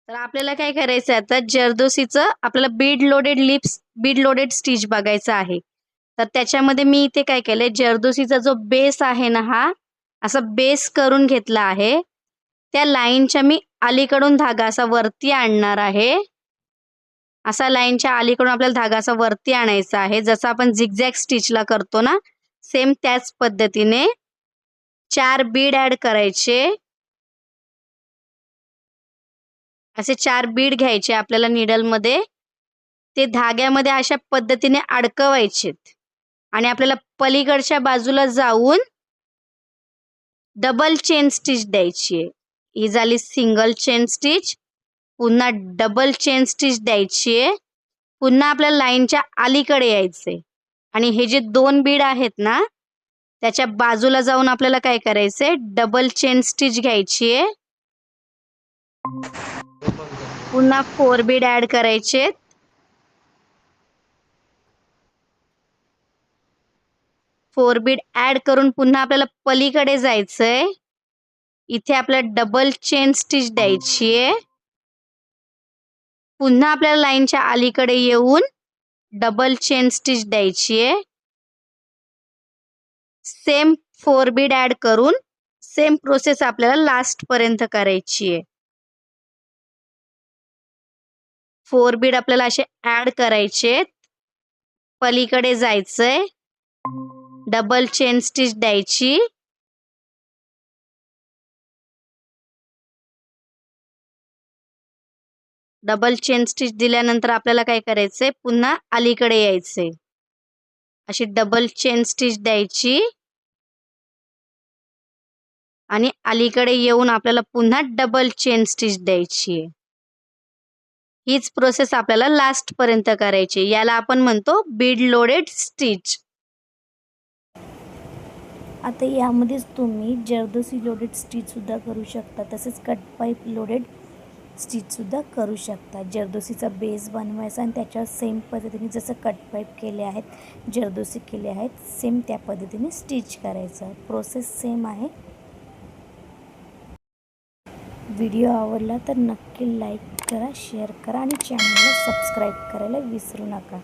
तर आपल्याला काय करायचं आहे आता जर्दोसीचं आपल्याला बीड लोडेड स्टिच बघायचं आहे. तर त्याच्यामध्ये मी इथे काय केलंय जर्दोसीचा जो बेस आहे ना हा असा बेस करून घेतला आहे. त्या लाईनच्या मी अलीकडून धागा असा वरती आणणार आहे. असा लाईनच्या अलीकडून आपल्याला धागा असा वरती आणायचा आहे. जसं आपण झिगझॅग स्टिचला करतो ना सेम त्याच पद्धतीने 4 बीड ॲड करायचे. असे 4 बीड घ्यायचे आपल्याला नीडलमध्ये. ते धाग्यामध्ये अशा पद्धतीने अडकवायचेत आणि आपल्याला पलीकडच्या बाजूला जाऊन डबल चेन स्टिच द्यायची आहे. ही झाली सिंगल चेन स्टिच. पुन्हा डबल चेन स्टिच द्यायची आहे. पुन्हा आपल्याला लाईनच्या अलीकडे यायचंय आणि हे जे 2 बीड आहेत ना त्याच्या बाजूला जाऊन आपल्याला काय करायचंय डबल चेन स्टिच घ्यायची आहे. पुन्हा 4 बीड ॲड करायचे. 4 बीड ॲड करून पुन्हा आपल्याला पलीकडे जायचंय. इथे आपल्याला डबल चेन स्टिच द्यायची आहे. पुन्हा आपल्याला लाईनच्या अलीकडे येऊन डबल चेन स्टिच द्यायची आहे. सेम 4 बीड ॲड करून सेम प्रोसेस आपल्याला लास्ट पर्यंत करायची आहे. 4 बीड आपल्याला असे ॲड करायचे. पलीकडे जायचंय. डबल चेन स्टिच द्यायची. डबल चेन स्टिच दिल्यानंतर आपल्याला काय करायचंय पुन्हा अलीकडे यायचंय. अशी डबल चेन स्टिच द्यायची आणि अलीकडे येऊन आपल्याला पुन्हा डबल चेन स्टिच द्यायची आहे. हीच प्रोसेस आपल्याला लास्ट पर्यंत करायची. याला आपण म्हणतो बीड लोडेड स्टिच. आता यामध्येच तुम्ही जर्दोसी लोडेड स्टिचसुद्धा करू शकता, तसेच कट पाईप लोडेड स्टिचसुद्धा करू शकता. जर्दोसीचा बेस बनवायचा आणि त्याच्यावर सेम पद्धतीने जसं कट पाईप केले आहेत जर्दोसी केले आहेत सेम त्या पद्धतीने स्टिच करायचं. प्रोसेस सेम आहे. व्हिडिओ आवडला तर नक्की लाईक करा, शेअर करा आणि चॅनलला सबस्क्राईब करायला विसरू नका.